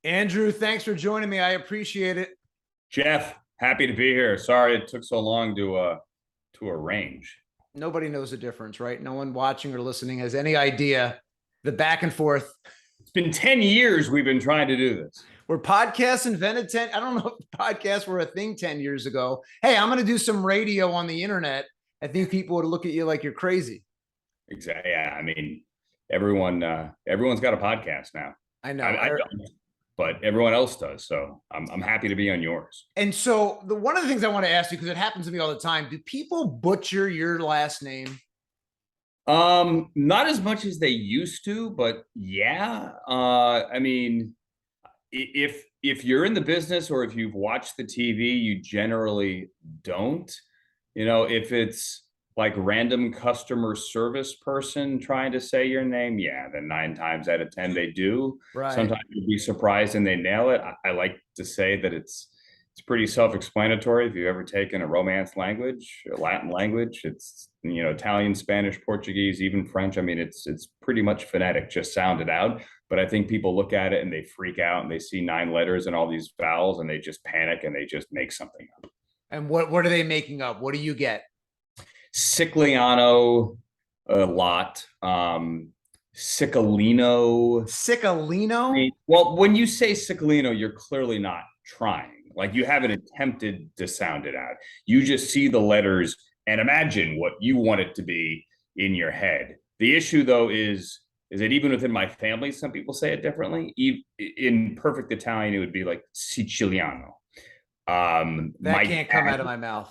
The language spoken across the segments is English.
Andrew, thanks for joining me. I appreciate it. Jeff, happy to be here. Sorry it took so long to arrange. Nobody knows the difference, right? No one watching or listening has any idea the back and forth. It's been 10 years we've been trying to do this. Were podcasts invented 10? I don't know if podcasts were a thing 10 years ago. Hey, I'm going to do some radio on the internet. I think people would look at you like you're crazy. Exactly. Yeah, I mean, everyone's got a podcast now. I know. I don't, but everyone else does. So I'm happy to be on yours. And so one of the things I want to ask you, because it happens to me all the time, do people butcher your last name? Not as much as they used to, but yeah. I mean, if you're in the business or if you've watched the TV, you generally don't. If it's like random customer service person trying to say your name, yeah, then 9 times out of 10 they do. Right. Sometimes you'll be surprised and they nail it. I like to say that it's pretty self-explanatory. If you've ever taken a Romance language, a Latin language, it's Italian, Spanish, Portuguese, even French. I mean, it's pretty much phonetic, just sound it out. But I think people look at it and they freak out and they see 9 letters and all these vowels and they just panic and they just make something up. And what are they making up? What do you get? Siciliano a lot. Cicilino. Cicilino? Well, when you say Cicilino, you're clearly not trying. Like you haven't attempted to sound it out. You just see the letters and imagine what you want it to be in your head. The issue, though, is that even within my family, some people say it differently. In perfect Italian, it would be like Siciliano. That can't come out of my mouth.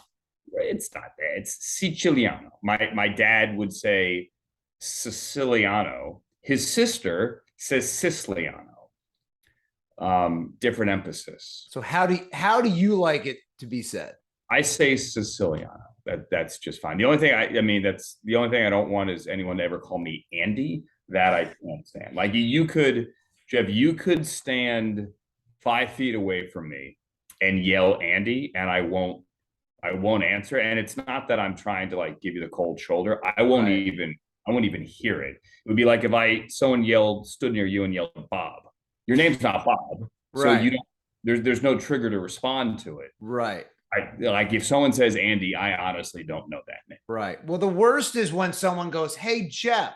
It's not that. It's Siciliano. My dad would say Siciliano. His sister says Siciliano. Different emphasis. So how do you like it to be said? I say Siciliano. That's just fine. The only thing that's the only thing I don't want is anyone to ever call me Andy. That I can't stand. Like you could, Jeff, you could stand 5 feet away from me and yell Andy, and I won't answer. And it's not that I'm trying to like give you the cold shoulder. I won't even hear it. It would be like if someone stood near you and yelled Bob. Your name's not Bob. So right. you don't there's no trigger to respond to it. Right. Like if someone says Andy, I honestly don't know that name. Right. Well, the worst is when someone goes, "Hey, Jeff,"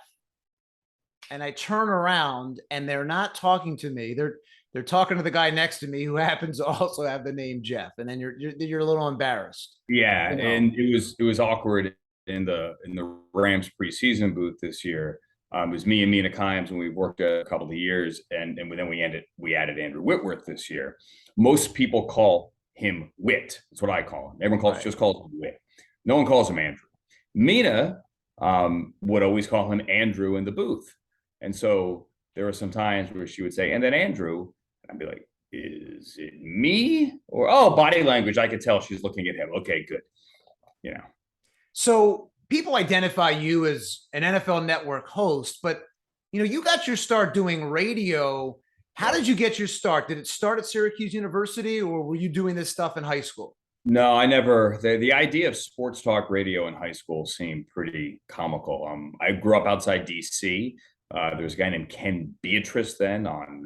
and I turn around and they're not talking to me. They're talking to the guy next to me who happens to also have the name Jeff, and then you're a little embarrassed. Yeah, and it was awkward in the Rams preseason booth this year. It was me and Mina Kimes, and we worked a couple of years, and then we added Andrew Whitworth this year. Most people call him Whit. That's what I call him. Everyone just calls him Whit. No one calls him Andrew. Mina would always call him Andrew in the booth, and so there were some times where she would say, and then Andrew. I'd be like, is it me? Or, body language. I could tell she's looking at him. Okay, good. So people identify you as an NFL Network host, but you got your start doing radio. How did you get your start? Did it start at Syracuse University, or were you doing this stuff in high school? No, I never. The idea of sports talk radio in high school seemed pretty comical. I grew up outside DC. There was a guy named Ken Beatrice then on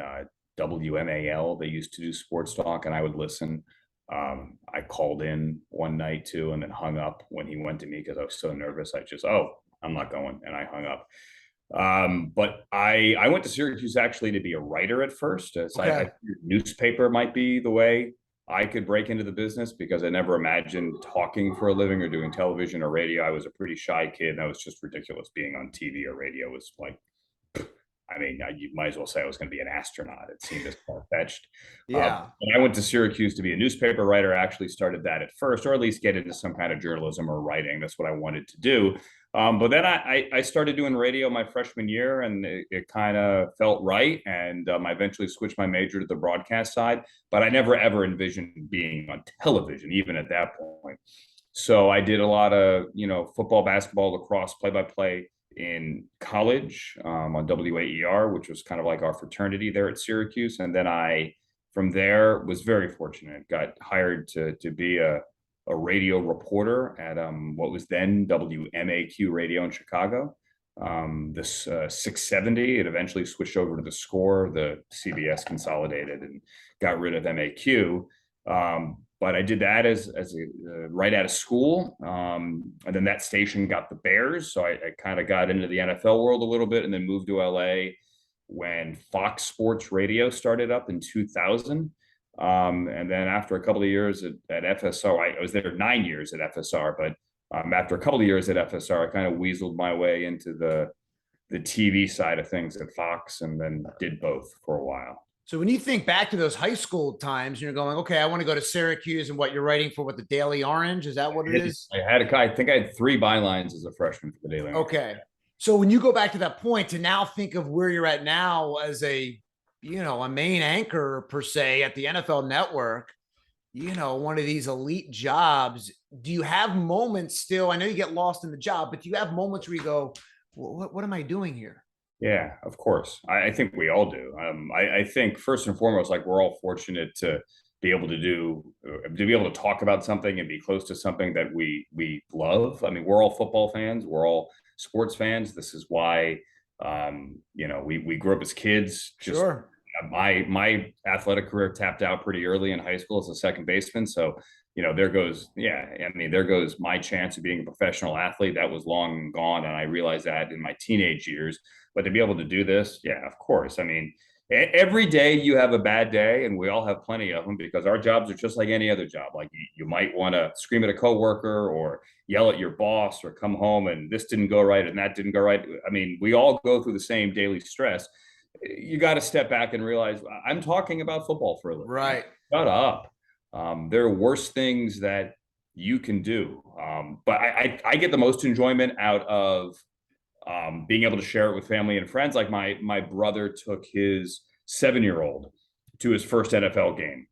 WMAL. They used to do sports talk, and I would listen. I called in one night too, and then hung up when he went to me because I was so nervous. I'm not going, and I hung up. But I went to Syracuse actually to be a writer at first. So Okay. I newspaper might be the way I could break into the business because I never imagined talking for a living or doing television or radio. I was a pretty shy kid, and that was just ridiculous. Being on TV or radio was like, I mean, you might as well say I was going to be an astronaut. It seemed as far-fetched. Yeah. When I went to Syracuse to be a newspaper writer, I actually started that at first, or at least get into some kind of journalism or writing. That's what I wanted to do. But then I started doing radio my freshman year, and it kind of felt right. And I eventually switched my major to the broadcast side, but I never, ever envisioned being on television, even at that point. So I did a lot of, football, basketball, lacrosse, play-by-play in college on WAER, which was kind of like our fraternity there at Syracuse. And then from there, was very fortunate. Got hired to be a radio reporter at what was then WMAQ Radio in Chicago. this 670. It eventually switched over to the Score. The CBS consolidated and got rid of MAQ. But I did that as right out of school, and then that station got the Bears, so I kind of got into the NFL world a little bit, and then moved to LA when Fox Sports Radio started up in 2000. And then after a couple of years at FSR, I was there 9 years at FSR, but after a couple of years at FSR, I kind of weaseled my way into the TV side of things at Fox, and then did both for a while. So when you think back to those high school times, you're going, okay, I want to go to Syracuse, and what you're writing for, what, the Daily Orange? Is that what it is? I think I had 3 bylines as a freshman for the Daily Orange. Okay. So when you go back to that point to now think of where you're at now as a main anchor per se at the NFL Network, one of these elite jobs, do you have moments still? I know you get lost in the job, but do you have moments where you go, what am I doing here? Yeah, of course. I think we all do. I think first and foremost, like, we're all fortunate to be able to talk about something and be close to something that we love. I mean, we're all football fans. We're all sports fans. This is why, we grew up as kids. Sure. My athletic career tapped out pretty early in high school as a second baseman. So, there goes my chance of being a professional athlete. That was long gone. And I realized that in my teenage years. But to be able to do this, yeah, of course. I mean, every day you have a bad day, and we all have plenty of them, because our jobs are just like any other job. Like, you might want to scream at a coworker or yell at your boss, or come home and this didn't go right and that didn't go right. I mean, we all go through the same daily stress. You got to step back and realize, I'm talking about football for a living. Right. Shut up. There are worse things that you can do. But I get the most enjoyment out of being able to share it with family and friends. Like, my brother took his 7-year-old to his first NFL game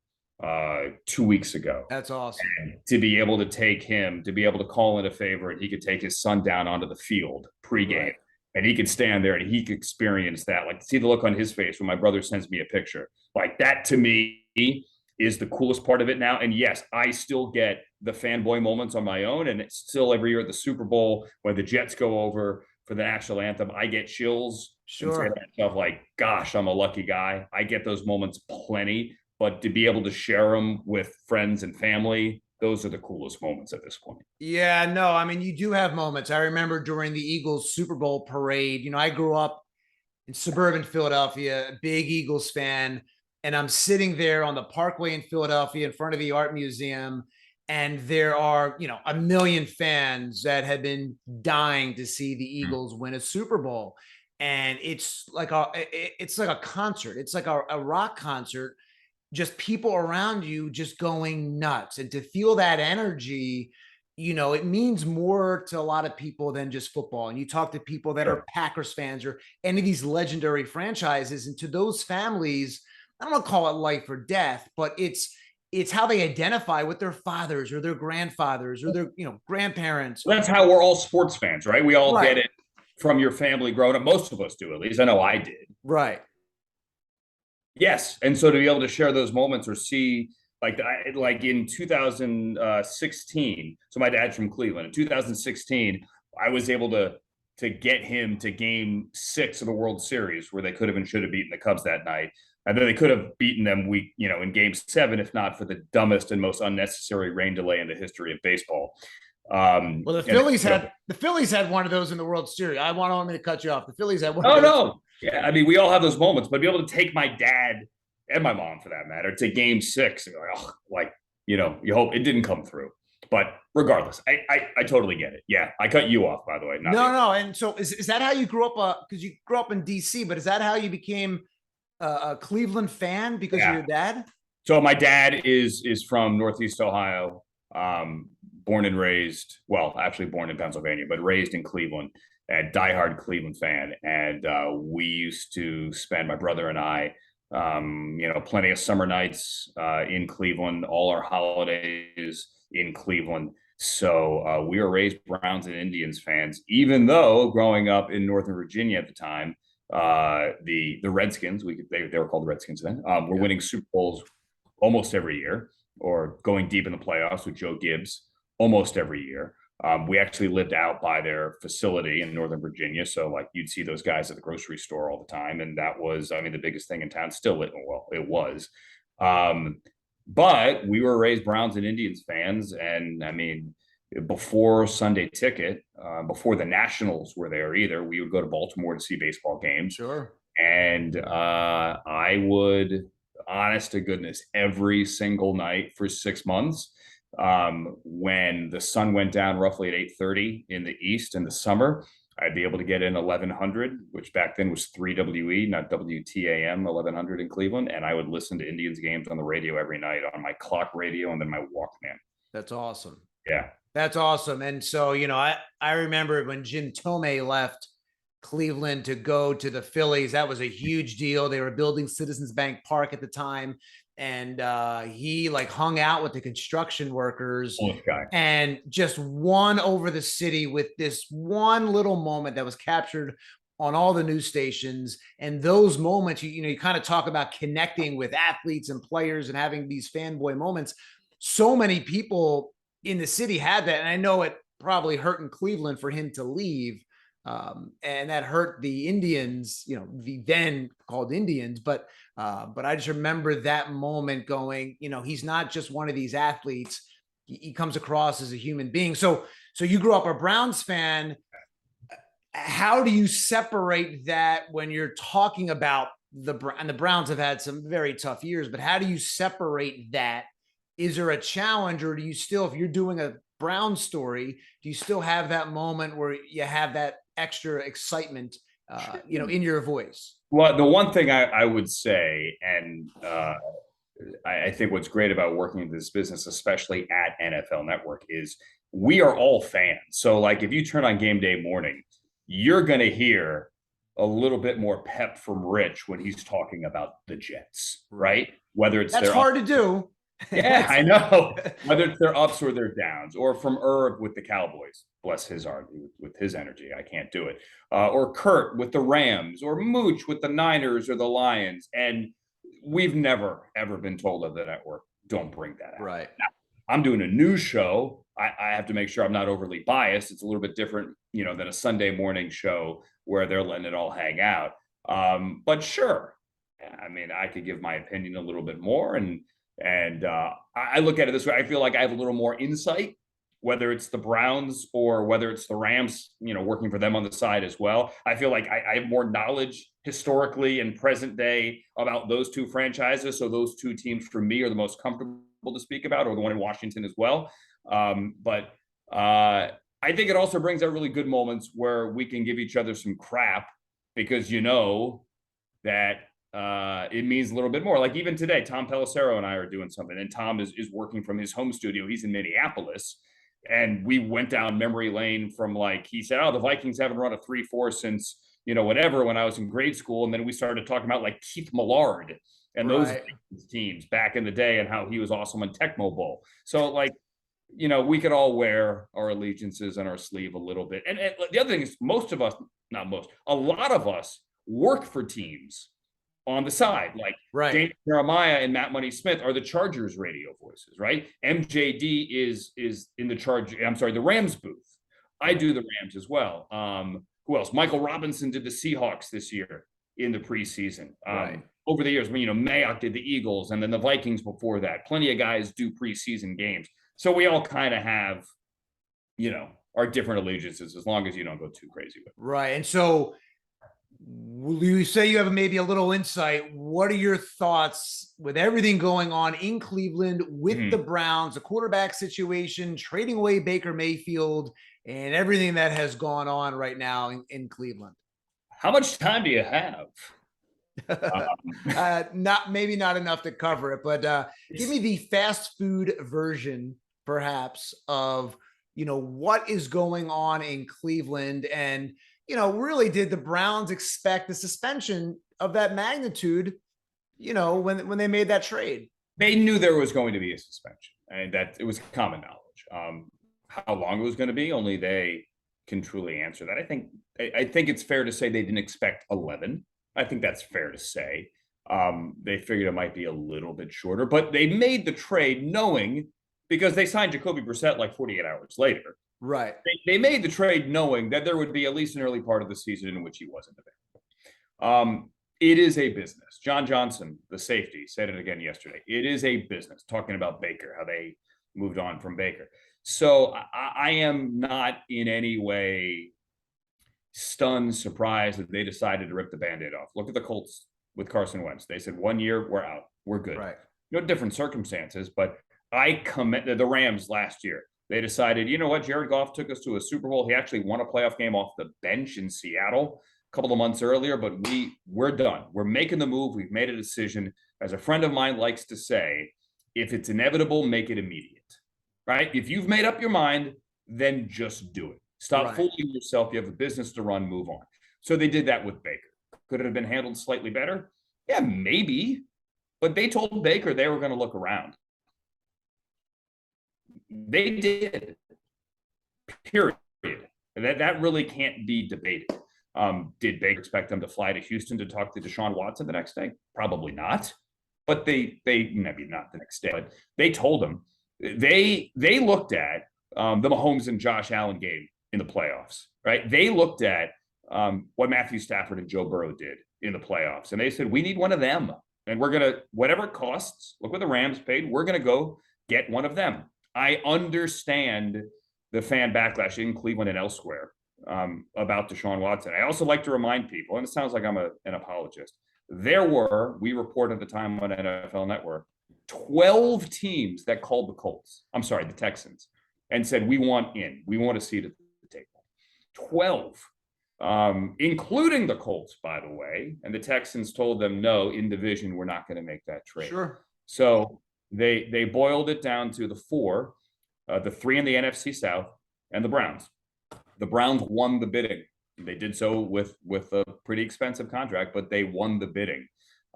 2 weeks ago. That's awesome. And to be able to take him, to be able to call in a favor, and he could take his son down onto the field pregame. Right. And he could stand there and he could experience that. Like, see the look on his face when my brother sends me a picture. Like, that to me is the coolest part of it now. And yes, I still get the fanboy moments on my own. And it's still every year at the Super Bowl, when the Jets go over for the national anthem, I get chills. Sure. And say to myself, like, gosh, I'm a lucky guy. I get those moments plenty. But to be able to share them with friends and family, those are the coolest moments at this point. Yeah, no, I mean, you do have moments. I remember during the Eagles Super Bowl parade, I grew up in suburban Philadelphia, a big Eagles fan, and I'm sitting there on the Parkway in Philadelphia in front of the Art Museum, and there are, a million fans that have been dying to see the Eagles win a Super Bowl. And it's like a concert. It's like a rock concert. Just people around you just going nuts, and to feel that energy, it means more to a lot of people than just football. And you talk to people that are Packers fans or any of these legendary franchises, and to those families, I don't want to call it life or death, but it's how they identify with their fathers or their grandfathers or their grandparents. That's how we're all sports fans, right? We all get it from your family growing up. Most of us do, at least. I know I did. Right. Yes. And so to be able to share those moments, or see, like in 2016, so my dad's from Cleveland. In 2016, I was able to get him to Game 6 of the World Series, where they could have and should have beaten the Cubs that night. And then they could have beaten them in Game 7, if not for the dumbest and most unnecessary rain delay in the history of baseball. Well, the Phillies had one of those in the World Series. I want to cut you off. The Phillies had one. Oh, no. Yeah, I mean, we all have those moments, but be able to take my dad and my mom, for that matter, to Game 6, and you hope it didn't come through. But regardless, I totally get it. Yeah, I cut you off, by the way. No. And so is that how you grew up? Because you grew up in D.C., but is that how you became a Cleveland fan, because of your dad? So my dad is from Northeast Ohio, born and raised, actually born in Pennsylvania, but raised in Cleveland. A diehard Cleveland fan, and we used to spend, my brother and I, plenty of summer nights in Cleveland, all our holidays in Cleveland. So we were raised Browns and Indians fans, even though growing up in Northern Virginia at the time, the Redskins, they were called the Redskins then, were winning Super Bowls almost every year, or going deep in the playoffs with Joe Gibbs almost every year. We actually lived out by their facility in Northern Virginia. So like you'd see those guys at the grocery store all the time. And that was, I mean, the biggest thing in town. Still, it was. But we were raised Browns and Indians fans. And I mean, before Sunday Ticket, before the Nationals were there either, we would go to Baltimore to see baseball games. Sure. And I would, honest to goodness, every single night for 6 months, when the sun went down roughly at 8:30 in the East in the summer, I'd be able to get in 1100, which back then was 3WE, not WTAM, 1100 in Cleveland. And I would listen to Indians games on the radio every night on my clock radio and then my Walkman. That's awesome. Yeah. That's awesome. And so, I remember when Jim Tomei left Cleveland to go to the Phillies, that was a huge deal. They were building Citizens Bank Park at the time. And he like hung out with the construction workers and just won over the city with this one little moment that was captured on all the news stations. And those moments, you kind of talk about connecting with athletes and players and having these fanboy moments. So many people in the city had that. And I know it probably hurt in Cleveland for him to leave. And that hurt the Indians, the then called Indians, but I just remember that moment going, he's not just one of these athletes. He comes across as a human being. So you grew up a Browns fan. How do you separate that when you're talking about and the Browns have had some very tough years, but how do you separate that? Is there a challenge, or do you still, if you're doing a Brown story, do you still have that moment where you have that extra excitement, in your voice? Well, the one thing I would say, and I think what's great about working in this business, especially at NFL Network, is we are all fans. So like if you turn on game day morning, you're going to hear a little bit more pep from Rich when he's talking about the Jets, right? Whether it's that's hard to do. Yeah, I know. Whether it's their ups or their downs, or from Irv with the Cowboys, bless his heart, with his energy, I can't do it. Or Kurt with the Rams, or Mooch with the Niners or the Lions. And we've never, ever been told of the network, don't bring that out. Right. Now, I'm doing a news show. I have to make sure I'm not overly biased. It's a little bit different, than a Sunday morning show where they're letting it all hang out. But sure, I mean, I could give my opinion a little bit more, and I look at it this way. I feel like I have a little more insight, whether it's the Browns or whether it's the Rams, working for them on the side as well. I feel like I have more knowledge historically and present day about those two franchises. So those two teams for me are the most comfortable to speak about, or the one in Washington as well. But I think it also brings out really good moments where we can give each other some crap because that it means a little bit more. Like even today, Tom Pelissero and I are doing something, and Tom is working from his home studio. He's in Minneapolis, and we went down memory lane from he said, oh, the Vikings haven't run a 3-4 since, whatever, when I was in grade school. And then we started talking about Keith Millard and those teams back in the day and how he was awesome on Tecmo Bowl. So we could all wear our allegiances on our sleeve a little bit. And the other thing is a lot of us work for teams on the side, Daniel Jeremiah and Matt Money Smith are the Chargers radio voices, right? MJD is in the Rams booth. I do the Rams as well. Who else? Michael Robinson did the Seahawks this year in the preseason. Over the years, Mayock did the Eagles, and then the Vikings before that. Plenty of guys do preseason games. So we all kind of have, our different allegiances, as long as you don't go too crazy with it. Right. And so you say you have maybe a little insight. What are your thoughts with everything going on in Cleveland with the Browns, the quarterback situation, trading away Baker Mayfield, and everything that has gone on right now in Cleveland? How much time do you have? Not enough to cover it, but give me the fast food version, perhaps, of what is going on in Cleveland. And really, did the Browns expect the suspension of that magnitude, when they made that trade? They knew there was going to be a suspension, and that it was common knowledge. How long it was going to be, only they can truly answer that. I think it's fair to say they didn't expect 11. I think that's fair to say. They figured it might be a little bit shorter, but they made the trade knowing, because they signed Jacoby Brissett 48 hours later. Right. They made the trade knowing that there would be at least an early part of the season in which he wasn't available. It is a business. John Johnson, the safety, said it again yesterday. It is a business, talking about Baker, how they moved on from Baker. So I am not in any way stunned, surprised that they decided to rip the Band-Aid off. Look at the Colts with Carson Wentz. They said 1 year, we're out. We're good. Right. No different circumstances, but I commend the Rams last year. They decided, you know what? Jared Goff took us to a Super Bowl. He actually won a playoff game off the bench in Seattle a couple of months earlier, but we're done. We're making the move. We've made a decision. As a friend of mine likes to say, if it's inevitable, make it immediate. Right? If you've made up your mind, then just do it. Stop fooling yourself. You have a business to run, move on. So they did that with Baker. Could it have been handled slightly better? Yeah, maybe. But they told Baker they were going to look around. They did. Period. That really can't be debated. Did Baker expect them to fly to Houston to talk to Deshaun Watson the next day? Probably not. But they maybe not the next day, but they told him. They looked at the Mahomes and Josh Allen game in the playoffs, right? They looked at what Matthew Stafford and Joe Burrow did in the playoffs, and they said, we need one of them. And we're going to, whatever it costs, look what the Rams paid, we're going to go get one of them. I understand the fan backlash in Cleveland and elsewhere about Deshaun Watson. I also like to remind people, and it sounds like I'm an apologist, there were, we report at the time on NFL Network, 12 teams that called the Texans, and said, we want in. We want a seat at the table. 12, including the Colts, by the way. And the Texans told them, no, in division, we're not going to make that trade. Sure. So they boiled it down to the 4, the 3 in the NFC South, and the Browns. The Browns won the bidding. They did so with a pretty expensive contract, but they won the bidding.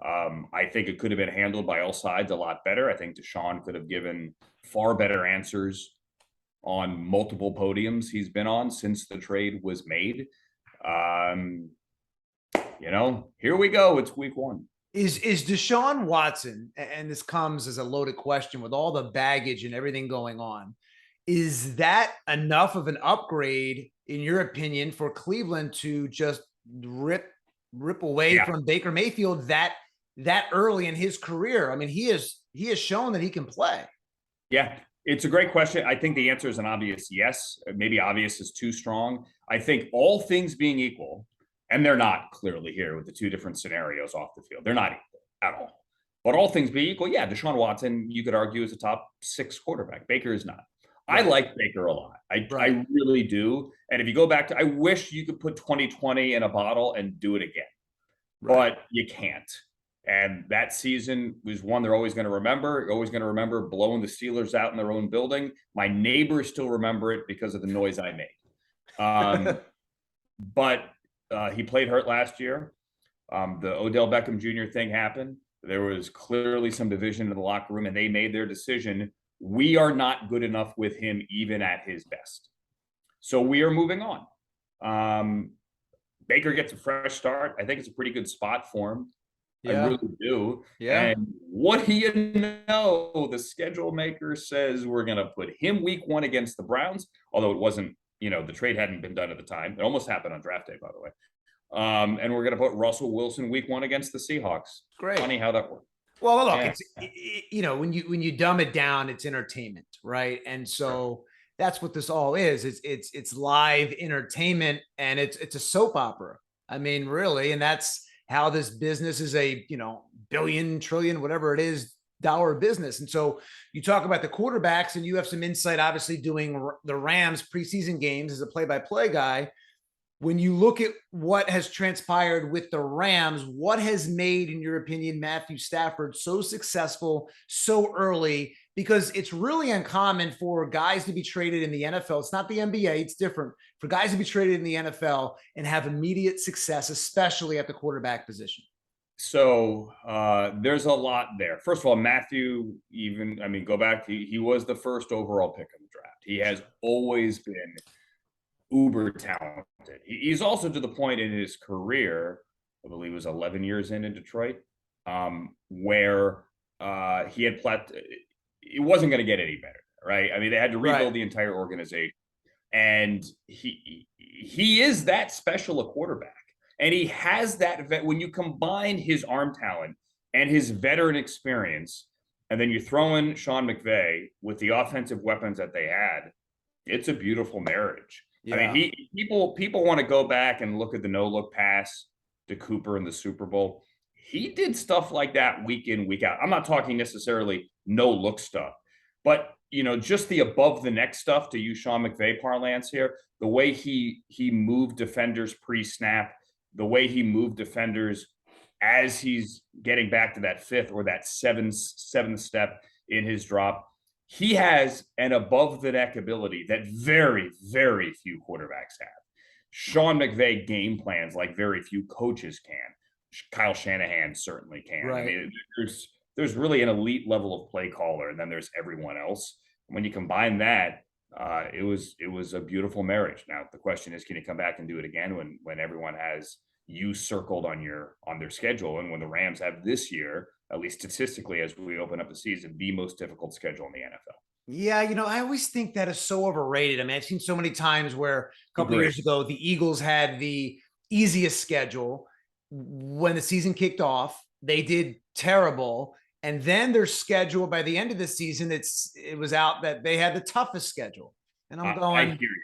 I think it could have been handled by all sides a lot better. I think Deshaun could have given far better answers on multiple podiums he's been on since the trade was made. Here we go. It's week 1. Is Deshaun Watson, and this comes as a loaded question with all the baggage and everything going on, is that enough of an upgrade, in your opinion, for Cleveland to just rip away from Baker Mayfield that early in his career? I mean, he has shown that he can play. Yeah. It's a great question. I think the answer is an obvious yes. Maybe obvious is too strong. I think all things being equal, and they're not clearly here with the 2 different scenarios off the field. They're not equal at all. But all things being equal, yeah, Deshaun Watson, you could argue, is a top 6 quarterback. Baker is not. Right. I like Baker a lot. I really do. And if you go back to, I wish you could put 2020 in a bottle and do it again. Right. But you can't. And that season was one they're always going to remember. You're always going to remember blowing the Steelers out in their own building. My neighbors still remember it because of the noise I made. But he played hurt last year. The Odell Beckham Jr. thing happened. There was clearly some division in the locker room, and they made their decision. We are not good enough with him even at his best. So we are moving on. Baker gets a fresh start. I think it's a pretty good spot for him. Yeah. I really do. Yeah. And what do you know? The schedule maker says we're going to put him week 1 against the Browns, although it wasn't, the trade hadn't been done at the time. It almost happened on draft day, by the way. And we're going to put Russell Wilson week 1 against the Seahawks. Great. Funny how that worked. Well, look, it's, when you dumb it down, it's entertainment, right? And so that's what this all is. It's live entertainment, and it's a soap opera. I mean, really, and that's how this business is a, billion, trillion, whatever it is, dollar business. And so you talk about the quarterbacks, and you have some insight, obviously, doing the Rams preseason games as a play-by-play guy. When you look at what has transpired with the Rams, what has made, in your opinion, Matthew Stafford so successful so early? Because it's really uncommon for guys to be traded in the NFL. It's not the NBA. It's different for guys to be traded in the NFL and have immediate success, especially at the quarterback position. So there's a lot there. First of all, Matthew, go back, he was the first overall pick in the draft. He has always been uber talented. He's also to the point in his career, I believe it was 11 years in Detroit, where he had it wasn't going to get any better, right? I mean, they had to rebuild the entire organization. And he is that special a quarterback. And he has that when you combine his arm talent and his veteran experience, and then you throw in Sean McVay with the offensive weapons that they had, it's a beautiful marriage. Yeah. I mean, people want to go back and look at the no-look pass to Cooper in the Super Bowl. He did stuff like that week in, week out. I'm not talking necessarily no-look stuff, but just the above the neck stuff, to use Sean McVay parlance here, the way he moved defenders pre-snap, the way he moved defenders as he's getting back to that fifth or that seventh step in his drop. He has an above the neck ability that very, very few quarterbacks have. Sean McVay game plans like very few coaches can. Kyle Shanahan certainly can. Right. I mean, there's really an elite level of play caller, and then there's everyone else. When you combine that, it was a beautiful marriage. Now the question is, can you come back and do it again when everyone has you circled on their schedule, and when the Rams have this year, at least statistically, as we open up the season, the most difficult schedule in the NFL. Yeah, I always think that is so overrated. I mean, I've seen so many times where a couple of years ago, the Eagles had the easiest schedule. When the season kicked off, they did terrible. And then their schedule by the end of the season, it was out that they had the toughest schedule. And I'm going, I hear you.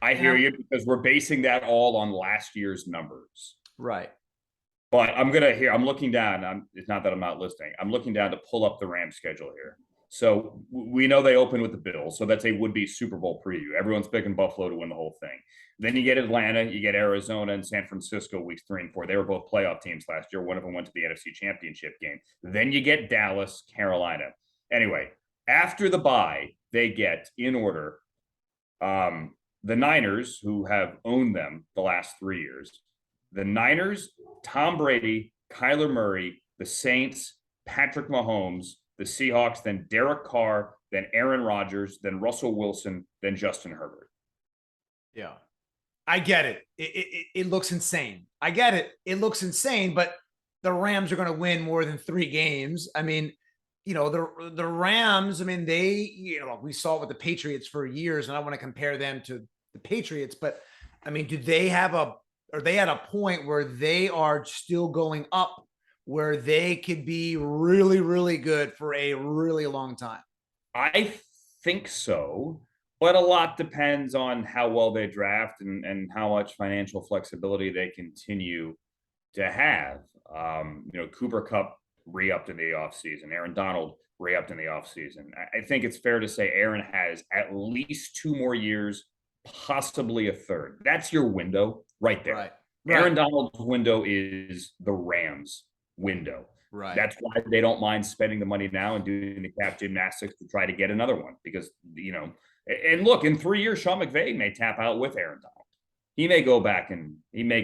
I hear you, because we're basing that all on last year's numbers. Right. But I'm looking down. It's not that I'm not listening. I'm looking down to pull up the Rams schedule here. So we know they open with the Bills. So that's a would-be Super Bowl preview. Everyone's picking Buffalo to win the whole thing. Then you get Atlanta, you get Arizona and San Francisco weeks 3 and 4. They were both playoff teams last year. One of them went to the NFC Championship game. Then you get Dallas, Carolina. Anyway, after the bye, they get, in order, the Niners, who have owned them the last 3 years. The Niners, Tom Brady, Kyler Murray, the Saints, Patrick Mahomes, the Seahawks, then Derek Carr, then Aaron Rodgers, then Russell Wilson, then Justin Herbert. Yeah. I get it. It looks insane. I get it. It looks insane, but the Rams are going to win more than 3 games. I mean, the Rams, I mean, we saw it with the Patriots for years, and I want to compare them to the Patriots, but I mean, are they at a point where they are still going up, where they could be really, really good for a really long time? I think so, but a lot depends on how well they draft and how much financial flexibility they continue to have. Cooper Kupp re-upped in the offseason. Aaron Donald re-upped in the offseason. I think it's fair to say Aaron has at least 2 more years, possibly a third. That's your window right there. Right. Aaron Donald's window is the Rams' window. Right. That's why they don't mind spending the money now and doing the cap gymnastics to try to get another one, because, and look, in 3 years, Sean McVay may tap out with Aaron Donald. He may go back and he may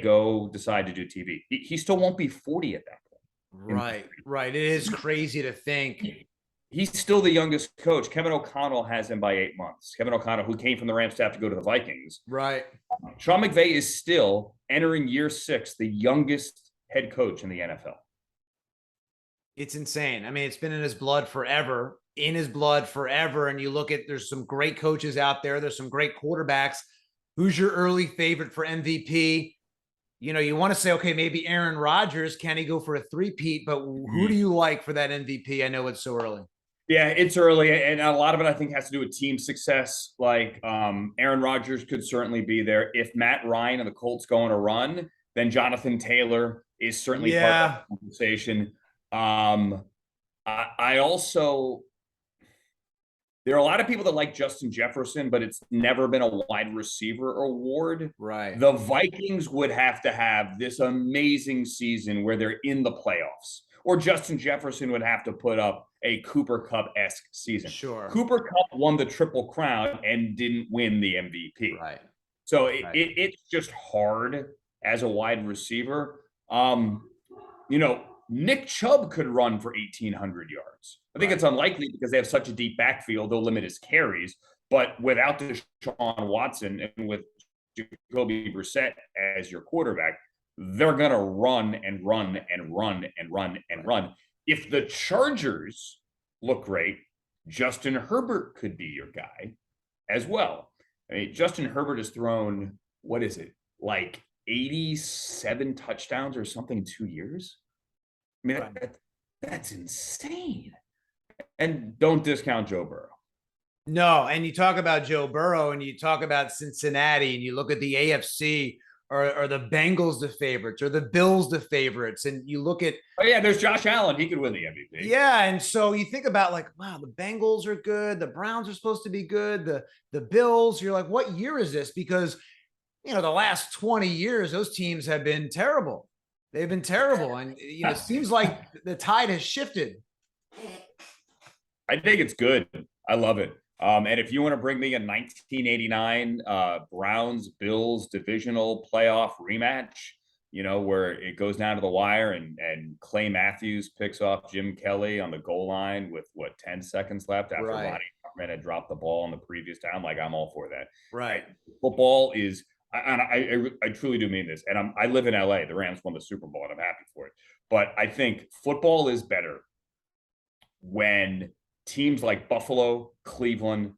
decide to do TV. He still won't be 40 at that point. Right. It is crazy to think. He's still the youngest coach. Kevin O'Connell has him by 8 months. Kevin O'Connell, who came from the Rams staff to go to the Vikings. Right. Sean McVay is still entering year 6, the youngest head coach in the NFL. It's insane. I mean, it's been in his blood forever. And you look at, there's some great coaches out there. There's some great quarterbacks. Who's your early favorite for MVP? You want to say, okay, maybe Aaron Rodgers. Can he go for a 3-peat? But who do you like for that MVP? I know it's so early. Yeah, it's early, and a lot of it, I think, has to do with team success. Like Aaron Rodgers could certainly be there. If Matt Ryan and the Colts go on a run, then Jonathan Taylor is certainly part of the conversation. I also, there are a lot of people that like Justin Jefferson, but it's never been a wide receiver award. Right. The Vikings would have to have this amazing season where they're in the playoffs, or Justin Jefferson would have to put up a Cooper Kupp-esque season. Sure. Cooper Kupp won the Triple Crown and didn't win the MVP. Right. So it's just hard as a wide receiver. Nick Chubb could run for 1,800 yards. I think it's unlikely because they have such a deep backfield, they'll limit his carries. But without Deshaun Watson and with Jacoby Brissett as your quarterback, they're going to run and run and run and run and run. If the Chargers look great, Justin Herbert could be your guy as well. I mean, Justin Herbert has thrown, what is it, like 87 touchdowns or something in 2 years? I mean, Right. that's insane. And don't discount Joe Burrow. No, and you talk about Joe Burrow and you talk about Cincinnati and you look at the AFC, or the Bengals the favorites or the Bills the favorites, and you look at, oh yeah, there's Josh Allen. He could win the MVP. yeah, and so you think about like, wow, the Bengals are good, the Browns are supposed to be good, the Bills, you're like, what year is this? Because the last 20 years those teams have been terrible. They've been terrible, and it seems like the tide has shifted. I think it's good. I love it. And if you want to bring me a 1989 Browns Bills divisional playoff rematch, where it goes down to the wire and Clay Matthews picks off Jim Kelly on the goal line with 10 seconds left after Right. Ronnie Hartman had dropped the ball in the previous time, like I'm all for that. Right. Football is, and I truly do mean this. And I live in LA. The Rams won the Super Bowl, and I'm happy for it. But I think football is better when teams like Buffalo, Cleveland,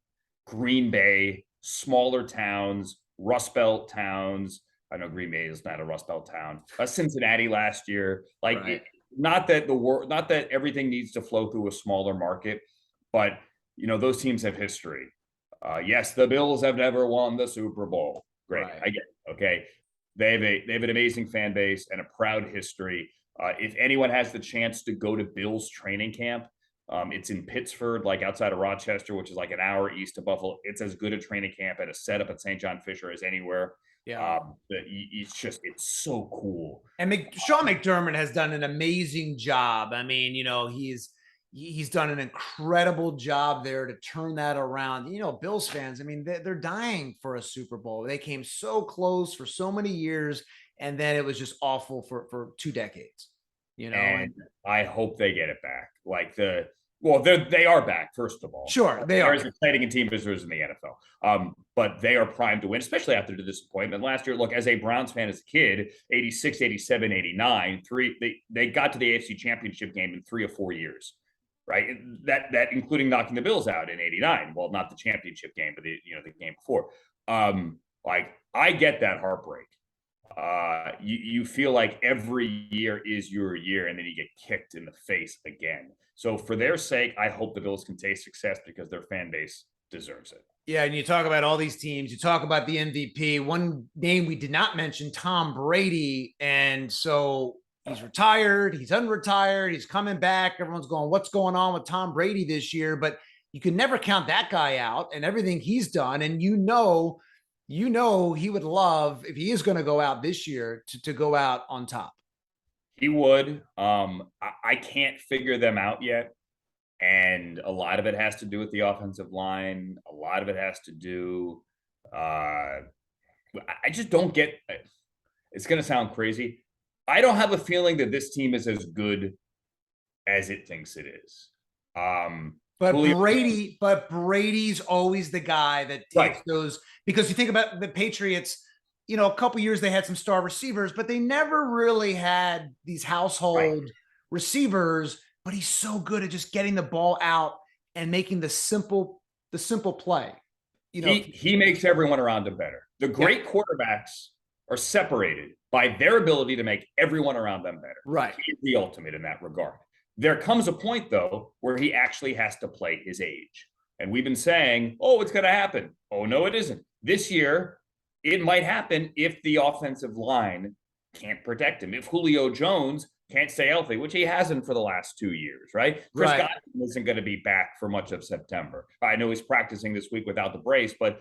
Green Bay, smaller towns, Rust Belt towns. I know Green Bay is not a Rust Belt town. Cincinnati last year, like Right. not that everything needs to flow through a smaller market, but those teams have history. Yes, the Bills have never won the Super Bowl. Great, Right. I get it. Okay, they have an amazing fan base and a proud history. If anyone has the chance to go to Bills training camp, it's in Pittsford, like outside of Rochester, which is like an hour east of Buffalo. It's as good a training camp and a setup at St. John Fisher as anywhere. Yeah. It's so cool. And Sean McDermott has done an amazing job. I mean, he's done an incredible job there to turn that around. Bills fans, I mean, they're dying for a Super Bowl. They came so close for so many years, and then it was just awful for 2 decades. And I hope they get it back. They are back, first of all. Sure, they are as exciting a team as there is in the NFL. But they are primed to win, especially after the disappointment last year. Look, as a Browns fan as a kid, 86, 87, 89, they got to the AFC Championship game in 3 or 4 years, right? That including knocking the Bills out in 89. Well, not the championship game, but the game before. I get that heartbreak. You feel like every year is your year, and then you get kicked in the face again. So for their sake, I hope the Bills can taste success because their fan base deserves it. Yeah, and you talk about all these teams. You talk about the MVP. One name we did not mention, Tom Brady. And so he's retired. He's unretired. He's coming back. Everyone's going, what's going on with Tom Brady this year? But you can never count that guy out and everything he's done. And he would love, if he is going to go out this year, to go out on top. He would. I can't figure them out yet. And a lot of it has to do with the offensive line. A lot of it has to do, I just don't get, it's going to sound crazy. I don't have a feeling that this team is as good as it thinks it is. But Brady's always the guy that takes those, because you think about the Patriots, a couple years they had some star receivers, but they never really had these household receivers. But he's so good at just getting the ball out and making the simple play. He makes everyone around him better. The great quarterbacks are separated by their ability to make everyone around them better. Right. He's the ultimate in that regard. There comes a point, though, where he actually has to play his age. And we've been saying, oh, it's going to happen. Oh, no, it isn't. This year, it might happen if the offensive line can't protect him. If Julio Jones can't stay healthy, which he hasn't for the last 2 years, right? Chris Godwin isn't going to be back for much of September. I know he's practicing this week without the brace, but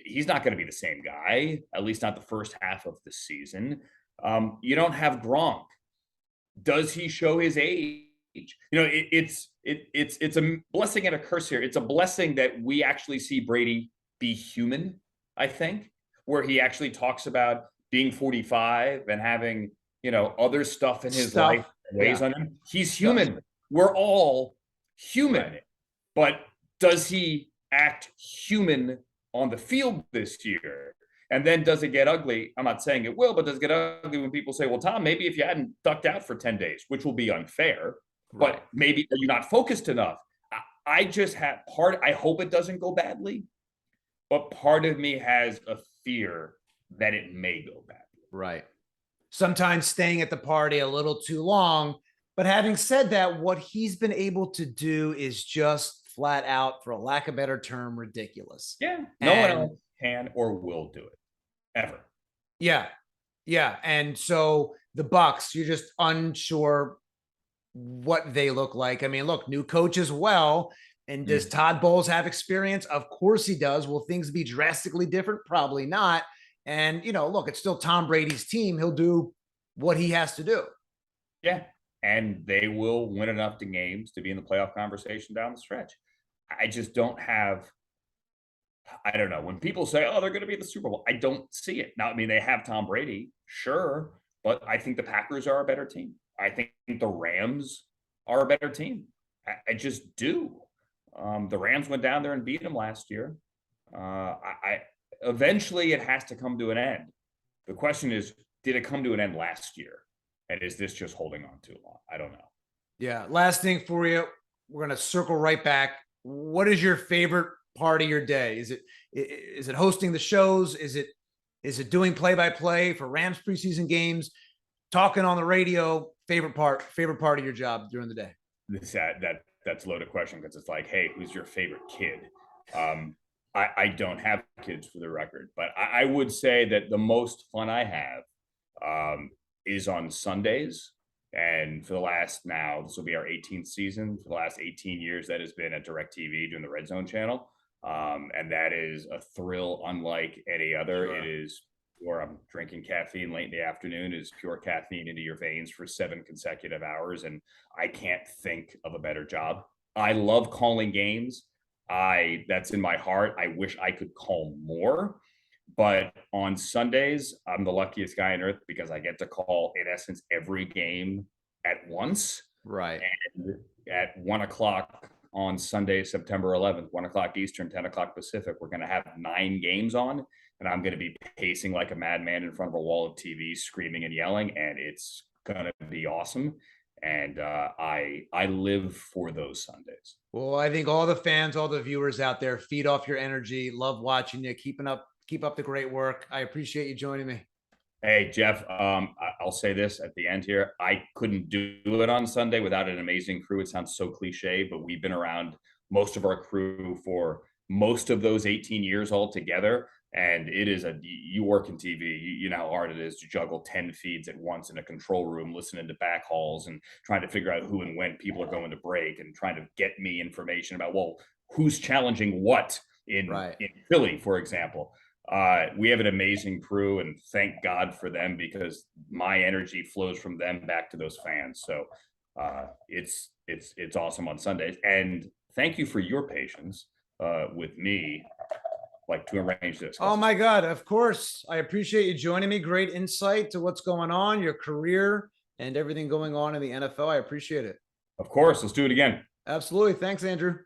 he's not going to be the same guy, at least not the first half of the season. You don't have Gronk. Does he show his age? It's a blessing and a curse here. It's a blessing that we actually see Brady be human, I think, where he actually talks about being 45 and having, other stuff in his life that weighs on him. He's human. We're all human. Right. But does he act human on the field this year? And then does it get ugly? I'm not saying it will, but does it get ugly when people say, well, Tom, maybe if you hadn't ducked out for 10 days, which will be unfair, but maybe are you not focused enough? I just have I hope it doesn't go badly, but part of me has a fear that it may go bad. Right. Sometimes staying at the party a little too long. But having said that, what he's been able to do is just flat out, for a lack of a better term, ridiculous. Yeah, no one else can or will do it ever. Yeah. Yeah. And so the Bucks, you're just unsure what they look like. I mean, look, new coach as well. And does Todd Bowles have experience? Of course he does. Will things be drastically different? Probably not. And, you know, look, it's still Tom Brady's team. He'll do what he has to do. Yeah. And they will win enough to games to be in the playoff conversation down the stretch. I just don't have, I don't know. When people say, oh, they're going to be in the Super Bowl, I don't see it. Now, I mean, they have Tom Brady, sure, but I think the Packers are a better team. I think the Rams are a better team. I just do. The Rams went down there and beat them last year. Eventually it has to come to an end. The question is, did it come to an end last year? And is this just holding on too long? I don't know. Yeah. Last thing for you. We're going to circle right back. What is your favorite part of your day? Is it hosting the shows? Is it doing play-by-play for Rams preseason games? Talking on the radio? Favorite part of your job during the day? That's a loaded question, because it's like, hey, who's your favorite kid? I don't have kids, for the record, but I would say that the most fun I have is on Sundays. And for the last, now this will be our 18th season. For the last 18 years, that has been at DIRECTV doing the RedZone channel. And that is a thrill unlike any other. Sure. It is, or I'm drinking caffeine late in the afternoon, is pure caffeine into your veins for 7 consecutive hours. And I can't think of a better job. I love calling games. That's in my heart. I wish I could call more, but on Sundays, I'm the luckiest guy on earth, because I get to call, in essence, every game at once. Right. And at 1 o'clock on Sunday, September 11th, 1 o'clock Eastern, 10 o'clock Pacific, we're going to have 9 games on, and I'm going to be pacing like a madman in front of a wall of TV, screaming and yelling, and it's going to be awesome. And I live for those Sundays. Well, I think all the fans, all the viewers out there, feed off your energy. Love watching you. Keep up the great work. I appreciate you joining me. Hey, Jeff, I'll say this at the end here. I couldn't do it on Sunday without an amazing crew. It sounds so cliche, but we've been around most of our crew for most of those 18 years all together. And it is you work in TV, you know how hard it is to juggle 10 feeds at once in a control room, listening to back hauls and trying to figure out who and when people are going to break, and trying to get me information about, well, who's challenging what in Philly, for example. We have an amazing crew, and thank God for them, because my energy flows from them back to those fans. So it's awesome on Sundays. And thank you for your patience with me, like, to arrange this. Oh my God, of course. I appreciate you joining me. Great insight to what's going on, your career, and everything going on in the NFL. I appreciate it. Of course. Let's do it again. Absolutely. Thanks, Andrew.